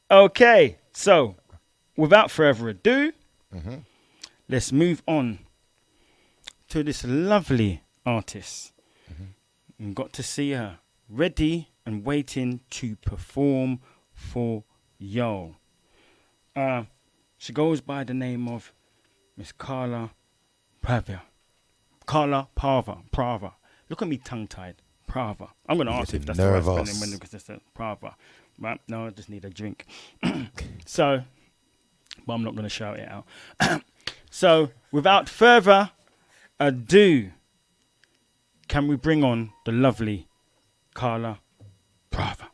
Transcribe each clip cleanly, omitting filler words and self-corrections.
Okay, so without further ado, let's move on to this lovely artist. And got to see her ready and waiting to perform for y'all. She goes by the name of Miss Carla Prather. Carla Prather. Look at me tongue-tied. Prather. I'm going to ask if that's the right spelling when it's just Prather. Right? No, I just need a drink. So, but I'm not going to shout it out. So, without further ado, can we bring on the lovely Carla Prather?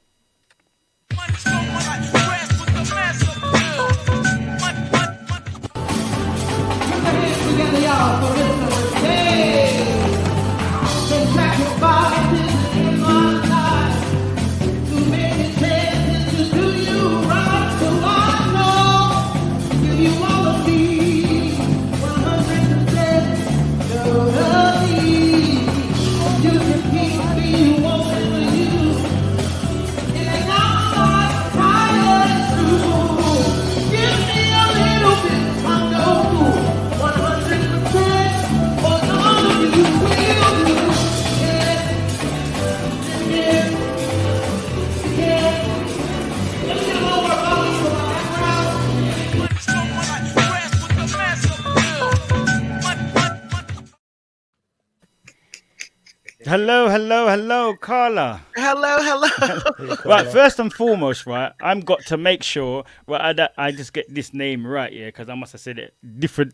Hello, Carla. Hello. Right, first and foremost, right, I've got to make sure I just get this name right, yeah, because I must have said it different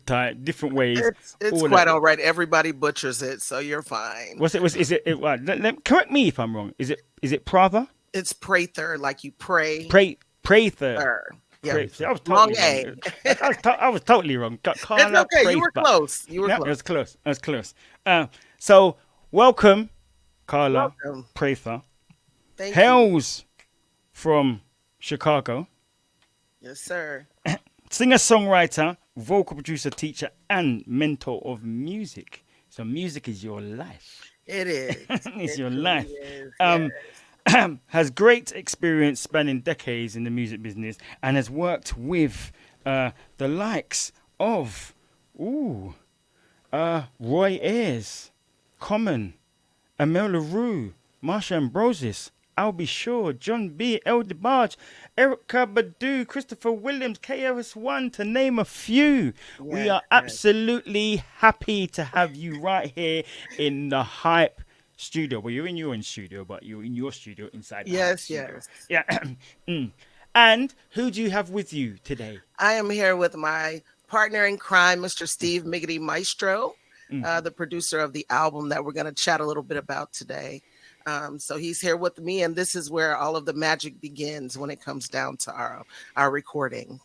ways. It's quite all right. Everybody butchers it, so you're fine. Is it correct me if I'm wrong. Is it Prather? It's Prather, like you pray. Prather. Yeah. I was Wrong totally A. wrong. I was totally wrong. Carla, It's okay. Prather. You were close. It was close. So welcome, Carla Welcome. Prather. Thank you. Hails from Chicago. Yes, sir. Singer-songwriter, vocal producer, teacher, and mentor of music. So music is your life. It is. It's your truly life. is, yes. Has great experience spanning decades in the music business and has worked with the likes of Roy Ayers, Common, Amel LaRue, Marsha Ambrosius, Albie Shaw, John B, El DeBarge, Erica Badu, Christopher Williams, KRS-One, to name a few. We are absolutely happy to have you right here in the Hype studio. Well, you're in your own studio, but you're in your studio inside the Hype studio. Yeah. And who do you have with you today? I am here with my partner in crime, Mr. Steve Miggity Maestro, the producer of the album that we're going to chat a little bit about today. So he's here with me, and this is where all of the magic begins when it comes down to our recording.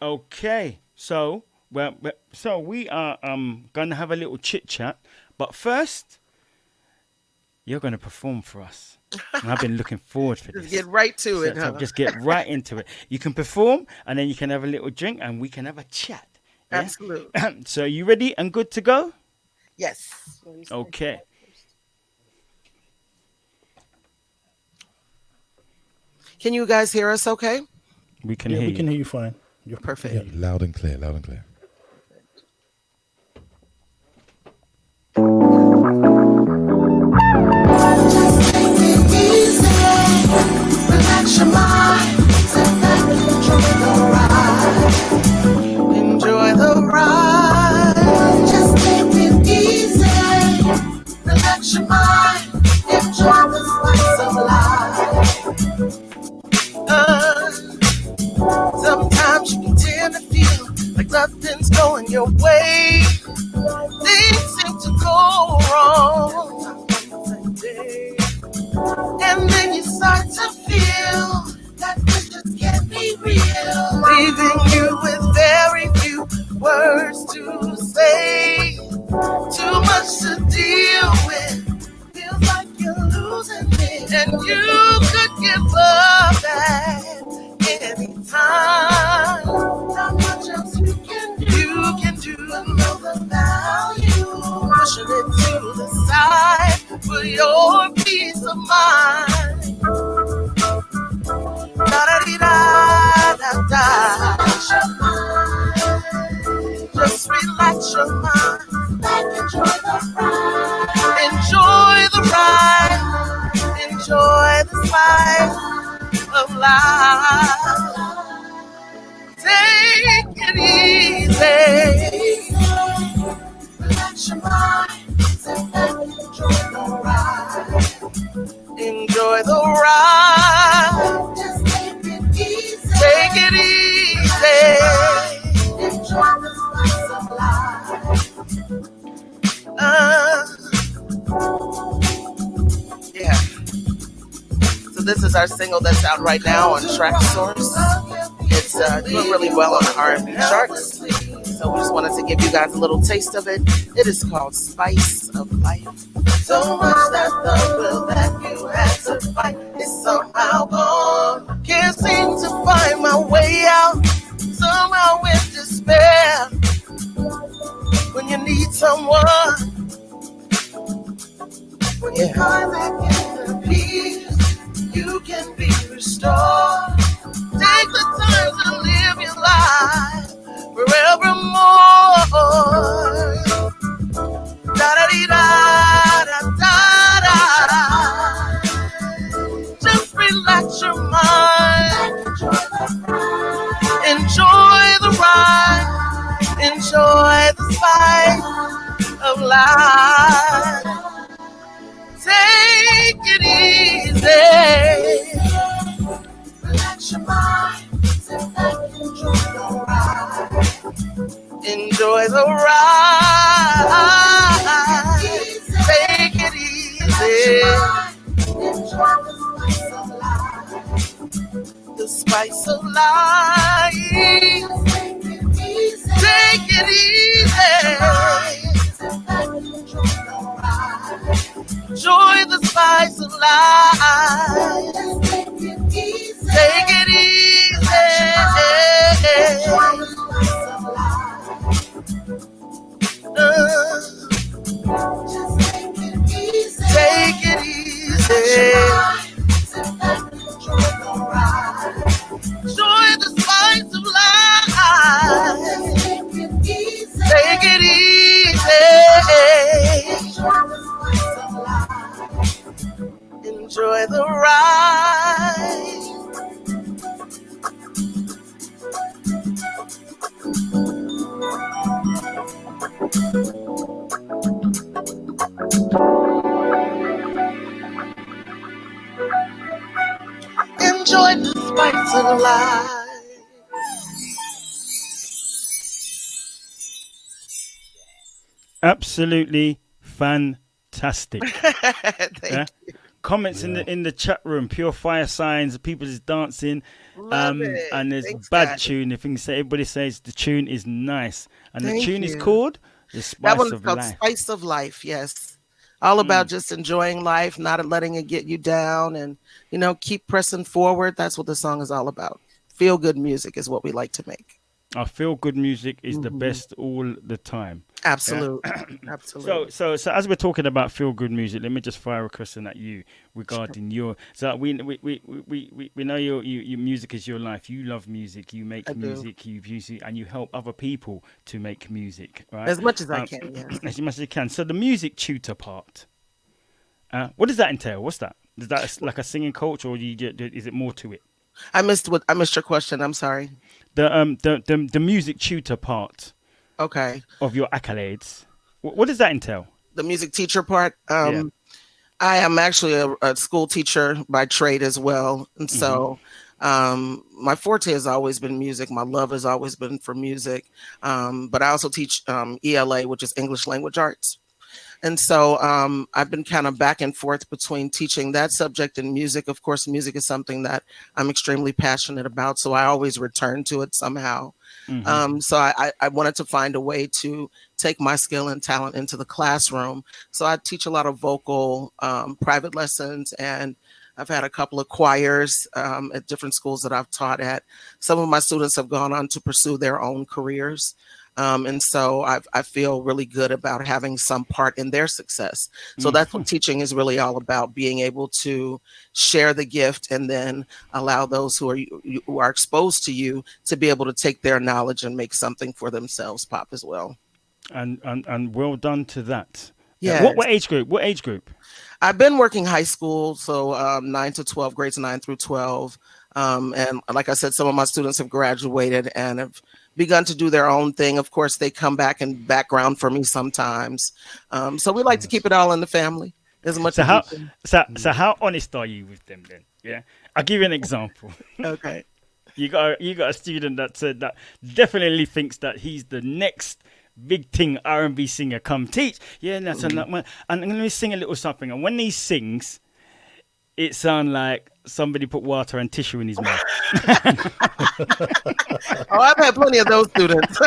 Okay, so we are gonna have a little chit chat, but first you're gonna perform for us, and I've been looking forward for this. Just get right to it, huh? Just get right into it. You can perform, and then you can have a little drink, and we can have a chat. Yeah? Absolutely. So you ready and good to go? Yes. Okay. Can you guys hear us okay? We can hear you. We can hear you fine. You're perfect. Yeah. Loud and clear, loud and clear. Relax your mind, sit back and enjoy the ride. Just take it easy. Relax your mind, enjoy the slice of life. Sometimes you can tend to feel like nothing's going your way. Things seem to go wrong. And then you start to feel that this just can't be real, leaving you with very few words to say, too much to deal with. Feels like you're losing it, and you could give up at any time. Not much else you can do, but know the value, pushing it to the side for your peace of mind. Da da da da relax your mind. Enjoy the ride. Enjoy the ride. Enjoy the life of life. Take it easy. Relax your mind. Sit back and enjoy the ride. Enjoy the ride. Just take it easy. Take it easy. Enjoy the spice of life. Yeah. So this is our single that's out right now on Track Source. It's doing really well on the R&B charts. So we just wanted to give you guys a little taste of it. It is called Spice of Life. So much that the will that you had to fight is somehow gone. Can't seem to find my way out. Somehow in despair. When you need someone, when you find that inner peace, you can be restored. Take the time to live your life forevermore. Da-da-dee-da-da-da-da. Just relax your mind. Enjoy the ride. Enjoy the spice of life. Take it easy. Relax your mind. Sit back and enjoy the ride. Enjoy the ride. Take it easy. Enjoy the spice of life. Take it easy. Enjoy the spice of life. Take it easy. Take it easy. Enjoy the spice of life. Take it easy. Enjoy the ride. Enjoy the spice of life. Absolutely fantastic. Thank Yeah? you. Comments in the chat room, pure fire signs, people is dancing, Love it. and there's Thanks, bad guys. tune. The thing say everybody says the tune is nice, and the Thank tune is you. called The That Spice one is of called Life. Spice of Life. Yes. All about just enjoying life, not letting it get you down, and keep pressing forward. That's what the song is all about. Feel good music is what we like to make. I feel good music is the best all the time. Absolutely. So, Absolutely. so as we're talking about feel good music, let me just fire a question at you regarding your. So we know your music is your life. You love music. You make I do. music. You music, and you help other people to make music. Right? As much as I can, yes. As much as you can. So the music tutor part. What does that entail? What's that? Is that like a singing coach, or is it more to it? I missed your question. I'm sorry. The music tutor part Okay. of your accolades. What does that entail? The music teacher part. Yeah. I am actually a school teacher by trade as well. And so my forte has always been music. My love has always been for music. But I also teach ELA, which is English Language Arts. And so I've been kind of back and forth between teaching that subject and music. Of course, music is something that I'm extremely passionate about. So I always return to it somehow. So I wanted to find a way to take my skill and talent into the classroom. So I teach a lot of vocal private lessons, and I've had a couple of choirs at different schools that I've taught at. Some of my students have gone on to pursue their own careers. And so I feel really good about having some part in their success. So that's what teaching is really all about, being able to share the gift and then allow those who are exposed to you to be able to take their knowledge and make something for themselves pop as well. And well done to that. What Yes. age group? What age group? I've been working high school, so 9 to 12, grades 9 through 12. And like I said, some of my students have graduated and have begun to do their own thing. Of course, they come back and background for me sometimes. So we like to keep it all in the family as much So as we how can. so how honest are you with them then? Yeah, I'll give you an example. Okay. You got a student that said that definitely thinks that he's the next big thing R&B singer. Come teach. Yeah, and that's Mhm. and I'm gonna sing a little something. And when he sings, it sounds like somebody put water and tissue in his mouth. Oh, I've had plenty of those students.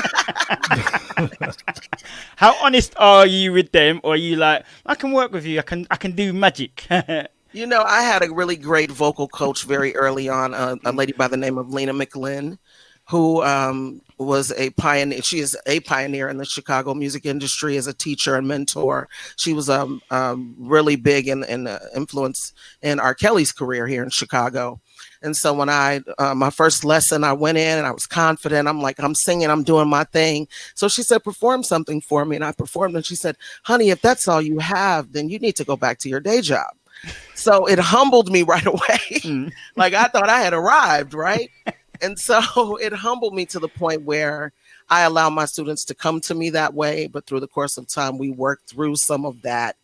How honest are you with them, or are you like, I can work with you. I can do magic. I had a really great vocal coach very early on, a lady by the name of Lena McLynn, who was a pioneer. She is a pioneer in the Chicago music industry as a teacher and mentor. She was really big in influence in R. Kelly's career here in Chicago. And so when my first lesson, I went in and I was confident. I'm like, I'm singing, I'm doing my thing. So she said, perform something for me. And I performed. And she said, honey, if that's all you have, then you need to go back to your day job. So it humbled me right away. Mm. Like I thought I had arrived, right? And so it humbled me to the point where I allow my students to come to me that way. But through the course of time, we work through some of that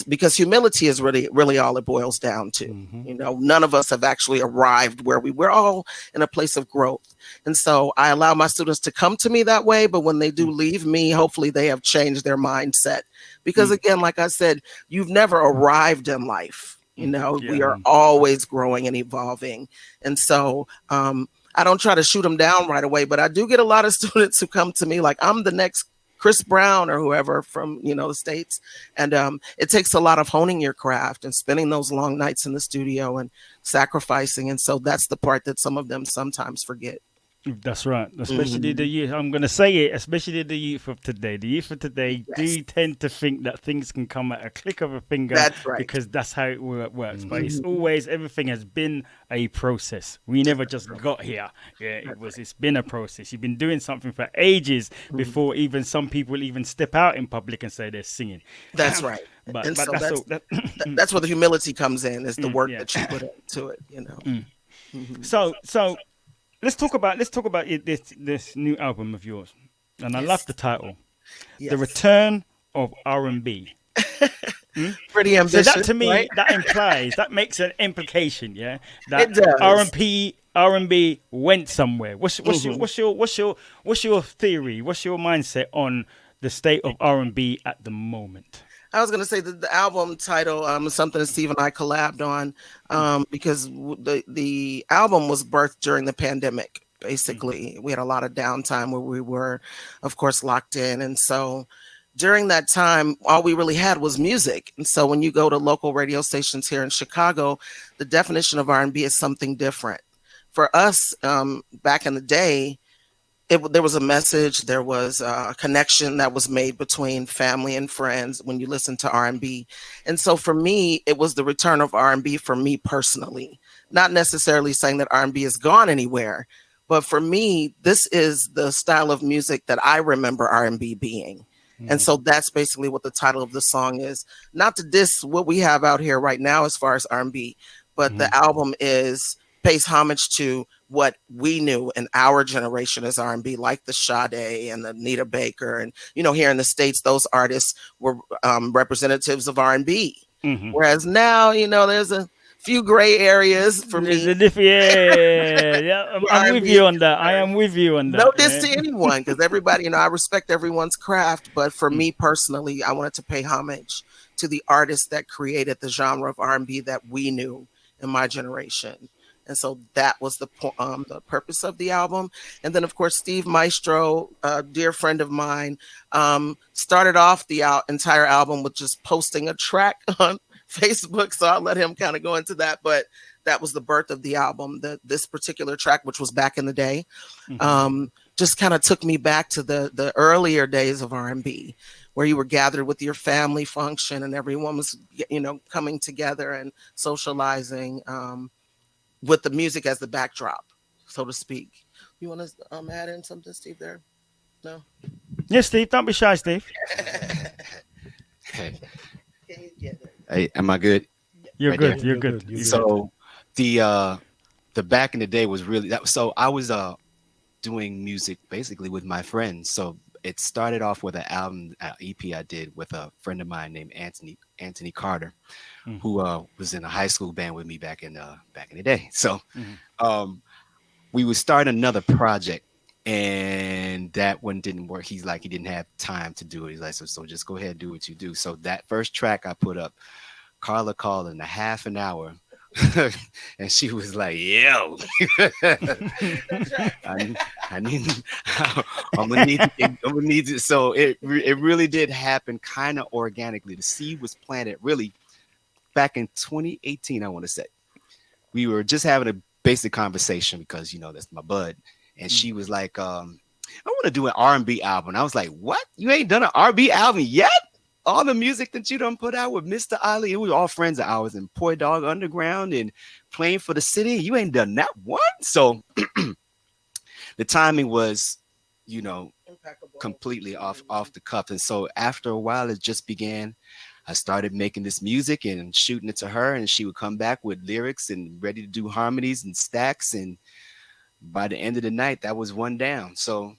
because humility is really all it boils down to. Hmm. None of us have actually arrived where we're all in a place of growth. And so I allow my students to come to me that way, but when they do leave me, hopefully they have changed their mindset. Because again, like I said, you've never arrived in life. We Yeah. are always growing and evolving. And so I don't try to shoot them down right away, but I do get a lot of students who come to me like I'm the next Chris Brown or whoever from the States. And it takes a lot of honing your craft and spending those long nights in the studio and sacrificing. And so that's the part that some of them sometimes forget. That's right. Especially the Mhm. youth. I'm going to say it, especially the youth of today. The youth of today Yes, do tend to think that things can come at a click of a finger that's right. because that's how it works. But it's Mhm. always, everything has been a process. We never That's just right. got here. Yeah, That's it's been a process. You've been doing something for ages right. Mhm. before even some people even step out in public and say they're singing. That's right. And But so that's that's all. That, that's where the humility comes in, is the work yeah. that you put into it. Mhm. So let's talk about this new album of yours, and I love Yes. the title, "The Yes. Return of R&B." Pretty So that ambitious, to right? me that makes an implication, yeah, that It does. R&B went somewhere. Mhm. What's your theory? What's your mindset on the state of R&B at the moment? I was gonna say that the album title is something that Steve and I collabed on because the album was birthed during the pandemic. Basically, we had a lot of downtime where we were, of course, locked in, and so during that time, all we really had was music. And so when you go to local radio stations here in Chicago, the definition of R&B is something different. For us, back in the day, there was a message, there was a connection that was made between family and friends when you listen to R&B. And so for me, it was the return of R&B for me personally. Not necessarily saying that R&B has gone anywhere, but for me, this is the style of music that I remember R&B being. And so that's basically what the title of the song is. Not to diss what we have out here right now as far as R&B, but the album is pays homage to what we knew in our generation as R&B, like the Sade and the Nita Baker, and here in the States, those artists were representatives of R&B. Mm-hmm. Whereas now, there's a few gray areas for me Yeah, yeah, where I'm with R&B is you on that. I concerned. am with you on No that. diss Yeah. to anyone, because everybody, I respect everyone's craft, but for me personally, I wanted to pay homage to the artists that created the genre of R&B that we knew in my generation. And so that was the purpose of the album. And then, of course, Steve Maestro, a dear friend of mine, started off the entire album with just posting a track on Facebook. So I'll let him kind of go into that. But that was the birth of the album. This particular track, which was back in the day, Hmm. just kind of took me back to the earlier days of R&B, where you were gathered with your family function and everyone was coming together and socializing with the music as the backdrop, so to speak. You want to add in something, Steve? There? No. Yes, Steve. Don't be shy, Steve. Hey, hey, am I good? You're Right there. good. Yeah, You're you're good. good. You're You're good. good. So the back in the day was really that. So I was doing music basically with my friends. So it started off with an album EP I did with a friend of mine named Anthony Carter, Mm, who was in a high school band with me back in the day. So mm, um, we would start another project, and that one didn't work. He's like he didn't have time to do it. He's like, so just go ahead and do what you do. So that first track I put up, Carla called in a half an hour. And she was like, "Yo, I, I need, I'm gonna need, I'm gonna need to." So it really did happen, kind of organically. The seed was planted really back in 2018. I want to say we were just having a basic conversation because that's my bud, and mm, she was like, "I want to do an R&B album." And I was like, "What? You ain't done an R&B album yet?" All the music that you done put out with Mr. Ali, we were all friends of ours and Poor Dog Underground and Playing for the City. You ain't done that one. So the timing was, you know, completely off the cuff. And so after a while, it just began. I started making this music and shooting it to her, and she would come back with lyrics and ready to do harmonies and stacks. And by the end of the night, that was one down. So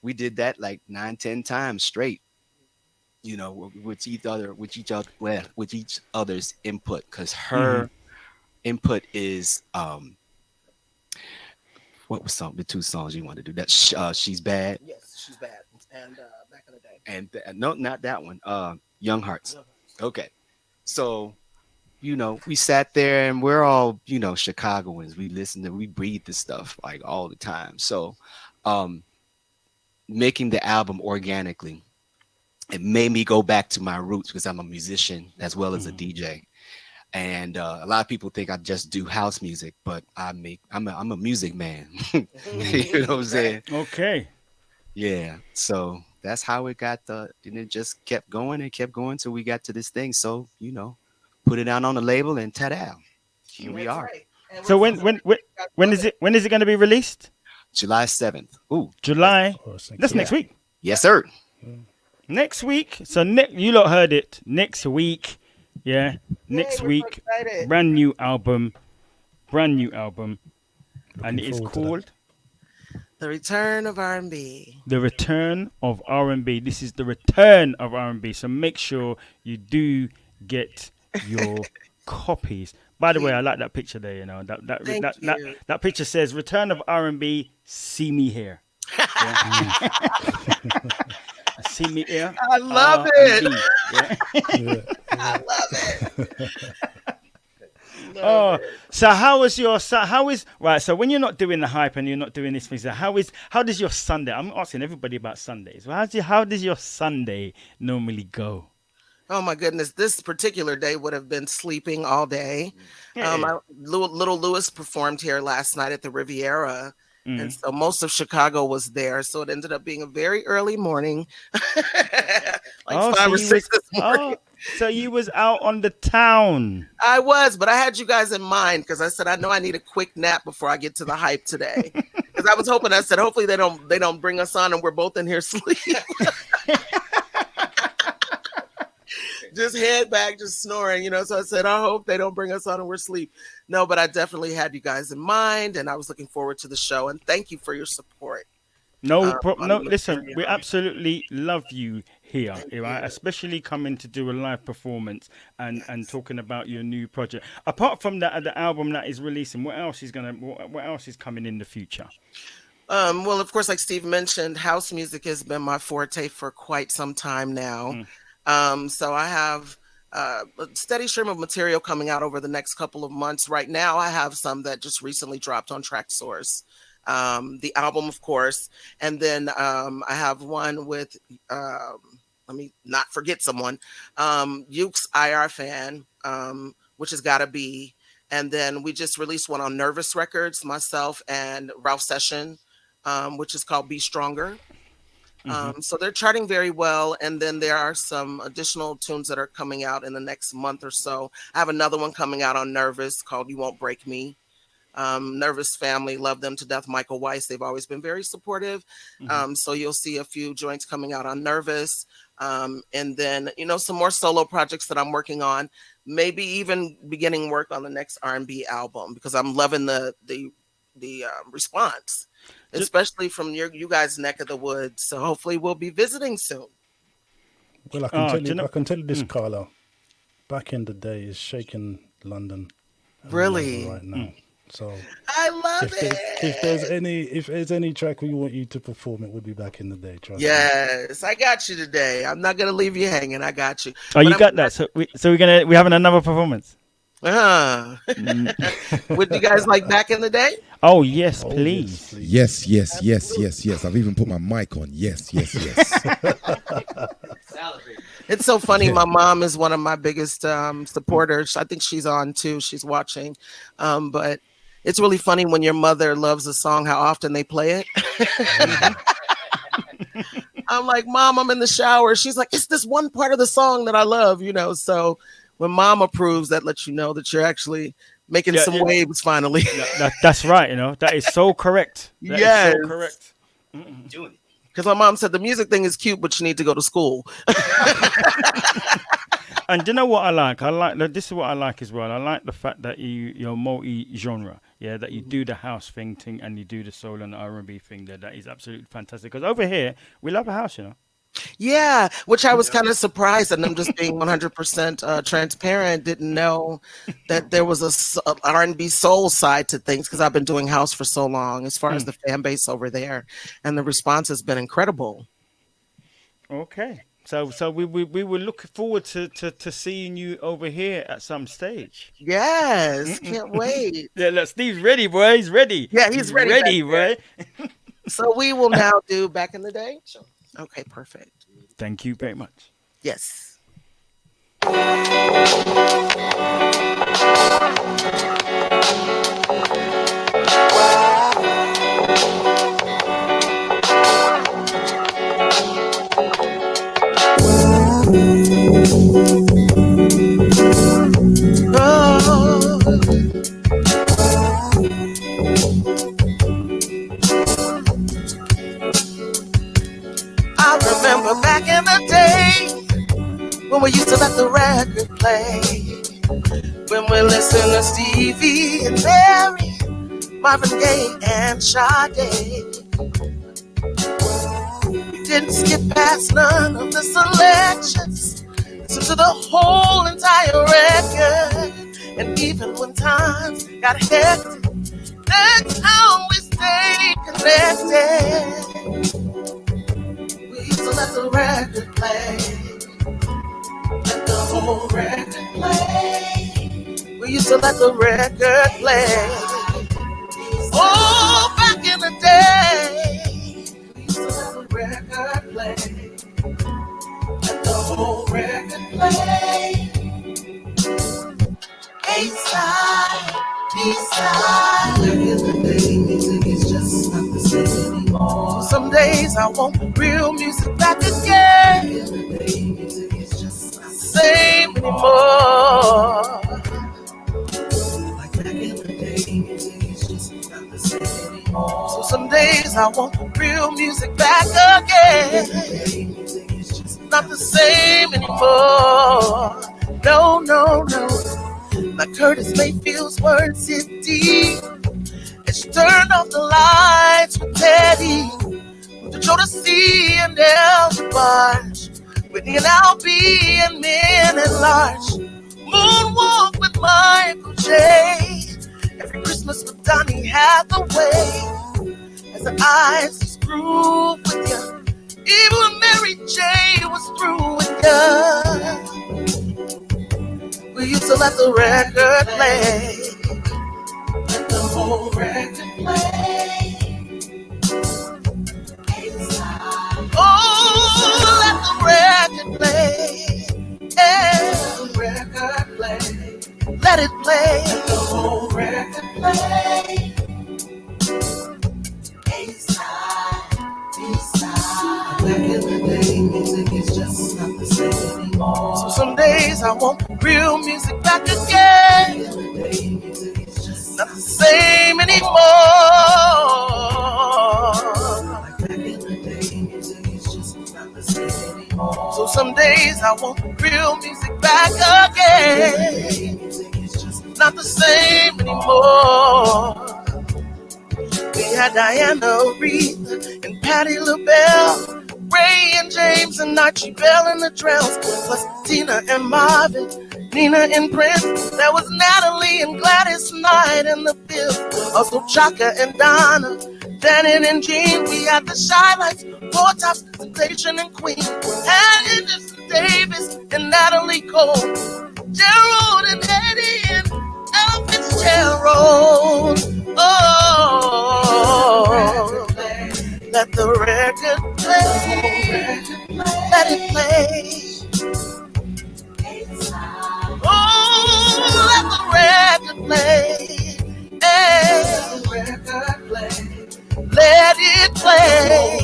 we did that like 9, 10 times straight, with each other's input, because mm, her input is what was the two songs you want to do? That She's Bad, Yes, she's bad. And back in the day. and no, not that one. Young Hearts. Okay, so we sat there and we're all Chicagoans. We listen to we breathe this stuff like all the time. So um making the album organically, it made me go back to my roots because I'm a musician as well as a mm. DJ. And a lot of people think I just do house music, but I'm a music man. You know what I'm saying? Okay. Yeah. So that's how it got and it just kept going and kept going till we got to this thing. So put it out on the label and ta-da, here we That's are. right. And So we're so when is it going to be released? July 7th. Ooh, July. Oh, it's next That's week. next week. yes, sir. Next week. So you lot heard it. Next week. Yeah. Yay, Next we're so week. excited. Brand new album. Brand new album. And Looking it is forward to that. called The return of R&B. The Return of R&B. This is the return of R&B. So make sure you do get your copies. By the way, I like that picture there. Thank you. That picture says "Return of R&B. See me here." Yeah. See me here. I love R&B. it. Yeah. I Yeah. love it. Oh, so how is right? So when you're not doing the hype and you're not doing this thing, so how does your Sunday? I'm asking everybody about Sundays. Well, how does your Sunday normally go? Oh my goodness, this particular day would have been sleeping all day. Yeah. Little Lewis performed here last night at the Riviera, and Mm. so most of Chicago was there. So it ended up being a very early morning, like Oh, 5 or 6 this morning. so you was out on the town. I was, but I had you guys in mind because I said I know I need a quick nap before I get to the hype today. Because I was hoping, I said hopefully they don't bring us on and we're both in here sleep. Just head back, just snoring, So I said, I hope they don't bring us on and we're asleep. No, but I definitely had you guys in mind, and I was looking forward to the show. And thank you for your support. No. On the Listen, we material. absolutely love you here, Thank right? you. Especially coming to do a live performance and Yes. talking about your new project. Apart from that, the album that is releasing, what else is coming in the future? Well, of course, like Steve mentioned, house music has been my forte for quite some time now. Mm. So I have a steady stream of material coming out over the next couple of months. Right now, I have some that just recently dropped on Track Source. The album, of course, and then I have one with. Let me not forget someone. Yuke's IR fan, which has got to be. And then we just released one on Nervous Records, myself and Ralph Session, which is called Be Stronger. Hmm. So they're charting very well. And then there are some additional tunes that are coming out in the next month or so. I have another one coming out on Nervous called You Won't Break Me. Nervous Family, love them to death. Michael Weiss, they've always been very supportive. So you'll see a few joints coming out on Nervous. And then, some more solo projects that I'm working on, maybe even beginning work on the next R&B album, because I'm loving the response, especially from you guys' neck of the woods. So hopefully we'll be visiting soon. Well, I can tell you this, Carla. Back in the day, is shaking London. Really? Right now. So I love it. If there's any track we want you to perform, it would be Back in the Day. Trust me. Yes, I got you today. I'm not gonna leave you hanging. I got you. Oh, you got that. So we're having another performance. Would you guys like Back in the Day? Oh yes, please. Yes. I've even put my mic on. Yes. It's so funny. My mom is one of my biggest supporters. I think she's on too. She's watching. But it's really funny when your mother loves a song, how often they play it. I'm like, Mom, I'm in the shower. She's like, it's this one part of the song that I love, So when Mom approves, that lets you know that you're actually making some waves finally. That's right. That is so correct. Yes. So correct. Doing it. Because my mom said the music thing is cute, but you need to go to school. And you know what I like? This is what I like as well. I like the fact that you're multi-genre. Yeah, that you do the house thing and you do the soul and the R&B thing. That is absolutely fantastic. Because over here, we love a house, Yeah, which I was kind of surprised, and I'm just being 100% transparent. Didn't know that there was a R&B soul side to things, because I've been doing house for so long. As far as the fan base over there, and the response has been incredible. Okay, so we will look forward to seeing you over here at some stage. Yes, can't wait. Yeah, look, Steve's ready, boy. He's ready. Yeah, he's ready. Ready, boy. So we will now do Back in the Day. Sure. Okay, perfect. Thank you very much. Yes. I remember back in the day when we used to let the record play, when we listened to Stevie and Mary, Marvin Gaye and Sade. We didn't skip past none of the selections, listened to the whole entire record. And even when times got hectic, that's how we stayed connected. We used to let the record play, let the whole record play. We used to let the record play. Oh, back in the day, we used to let the record play, let the whole record play. A-side, B-side. Back in the day, music is just not the same anymore. Some days I want real music back again. Back in the day, music is just not the same anymore. Like back in the day, music is just not the same anymore. So some days I want real music back again. Back in the day, music is just not the same anymore. No, no, no. Like Curtis Mayfield's words hit deep. And she turned off the lights with Teddy, with the Jodeci and Elder Barge, Whitney and Albie and Men at Large, Moonwalk with Michael J. Every Christmas with Donny Hathaway, as the eyes just groove with you. Even when Mary J was through with you. We used to let the record play, let the whole record play. Oh, let the record play, yeah. Let the record play, let it play, let the whole record play. A-side, B-side. Back in the day, music is just not the same anymore. So some days I want real music back again. Back in the day, music is just not the same anymore. Like back in the day, music is just not the same anymore. So some days I want real music back again. Music is just not the same anymore. We had Diana, Aretha, and Patti LaBelle, Ray and James and Archie Bell and the Drells, plus Tina and Marvin, Nina and Prince. There was Natalie and Gladys Knight and the Bills, also Chaka and Donna, Janet and Jean. We had the Shy Lights, Four Tops, Temptation and Queen, and Anderson Davis and Natalie Cole, Gerald and Eddie and Ella Fitzgerald. Oh, let the record play, let it play. Oh, let the record play, hey. Let it play.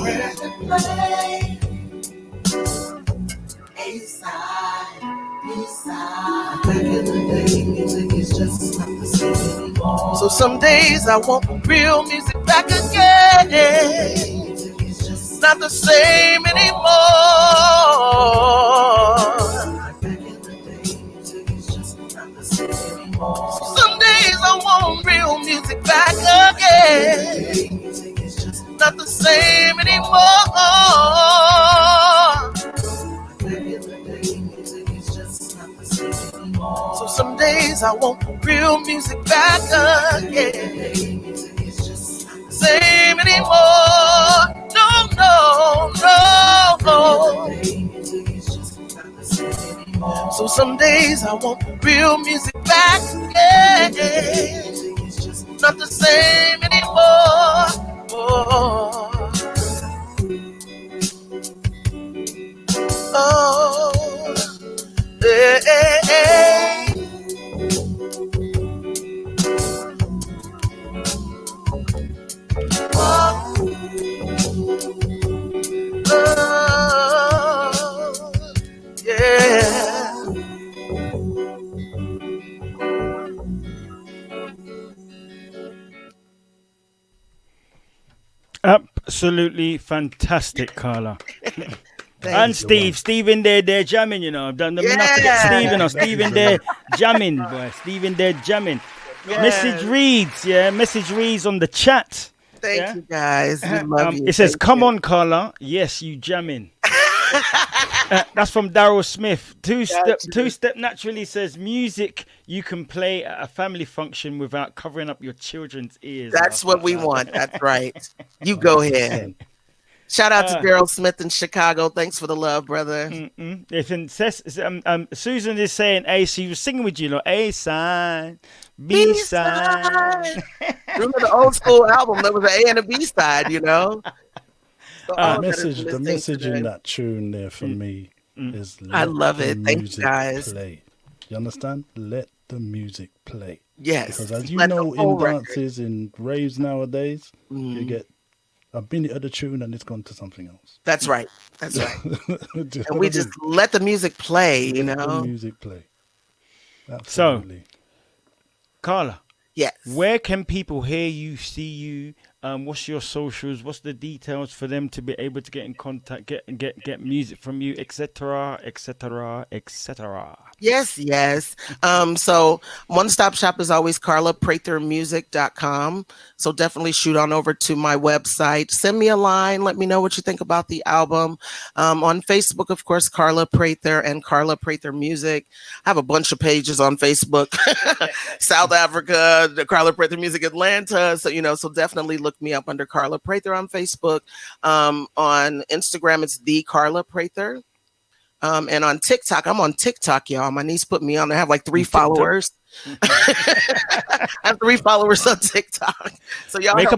A-side, B-side. Back in the day, music is just not the same anymore. So some days I want real music back again. Music is just not the same anymore. Back in the day, music is just not the same anymore. So some days I want real music back again. Music is just not the same anymore. So some days I want real music back again. Same anymore. No, no, no, no. So some days I want real music back again. Not the same anymore. Oh, hey, hey, hey. Yeah. Absolutely fantastic, Carla. And Steve in there, they're jamming, you know. I've done enough to get Steve in there jamming, boy. Steve in there jamming. Yeah. Message reads on the chat. Thank you guys. We love you. It says, "Come on, Carla. Yes, you jamming." That's from Daryl Smith. Two step naturally says, "Music you can play at a family function without covering up your children's ears." That's what we want. That's right. You go ahead. Shout out to Daryl Smith in Chicago. Thanks for the love, brother. Susan is saying, "A." She was singing with you, know, A side, B side. Remember the old school album? There was an A and a B side, you know. So the message in that tune there for me is, I love it. Thanks, guys. Play. You understand? Let the music play. Yes. Because as you know, in dances, in raves nowadays, you get a minute of the tune and it's gone to something else. That's right. That's right. And we just let the music play, you know. Let the music play. Absolutely. So, Carla. Yes. Where can people hear you, see you? What's your socials? What's the details for them to be able to get in contact, get music from you, etc., etc., etc.? Yes. So one stop shop is always carlaprathermusic.com. So definitely shoot on over to my website. Send me a line. Let me know what you think about the album. On Facebook, of course, Carla Prather and Carla Prather Music. I have a bunch of pages on Facebook. South Africa, the Carla Prather Music Atlanta. So, so definitely look me up under Carla Prather on Facebook. On Instagram, it's the Carla Prather. And on TikTok, I'm on TikTok, y'all. My niece put me on. I have like 3 followers. I have 3 followers on TikTok. So y'all make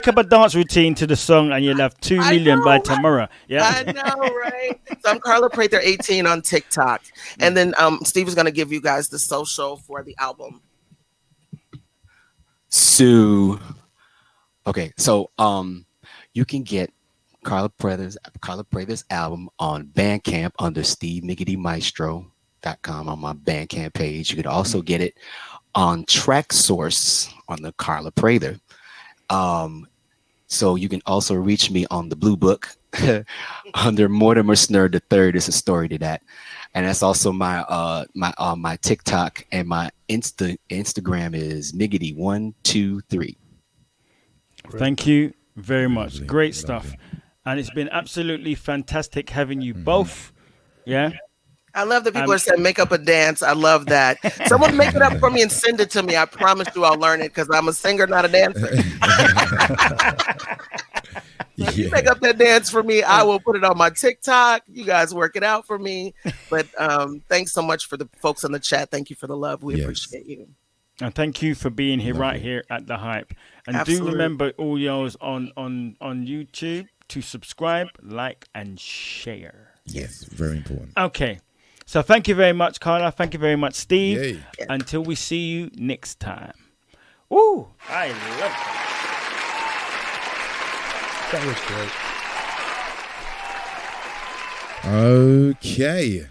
up a dance routine to the song, and you'll have 2 million by tomorrow. Yeah, I know, right? So I'm Carla Prather 18 on TikTok, and then Steve is going to give you guys the social for the album. So you can get Carla Prather's album on Bandcamp under SteveMicketyMaestro.com on my Bandcamp page. You could also get it on Track Source on the Carla Prather. So you can also reach me on the Blue Book under Mortimer Snurd III. There's a story to that. And that's also my TikTok, and my Instagram is Niggity123. Thank you very much. Great stuff. And it's been absolutely fantastic having you both. Yeah. I love that people are saying make up a dance. I love that. Someone make it up for me and send it to me. I promise you I'll learn it because I'm a singer, not a dancer. So if you make up that dance for me, I will put it on my TikTok. You guys work it out for me. But thanks so much for the folks in the chat. Thank you for the love. We appreciate you. And thank you for being here right here at The Hype. And do remember, all yours on YouTube, to subscribe, like, and share. Yes, very important. Okay. So thank you very much, Carla. Thank you very much, Steve. Yay. Until we see you next time. Ooh, I love that. That was great. Okay.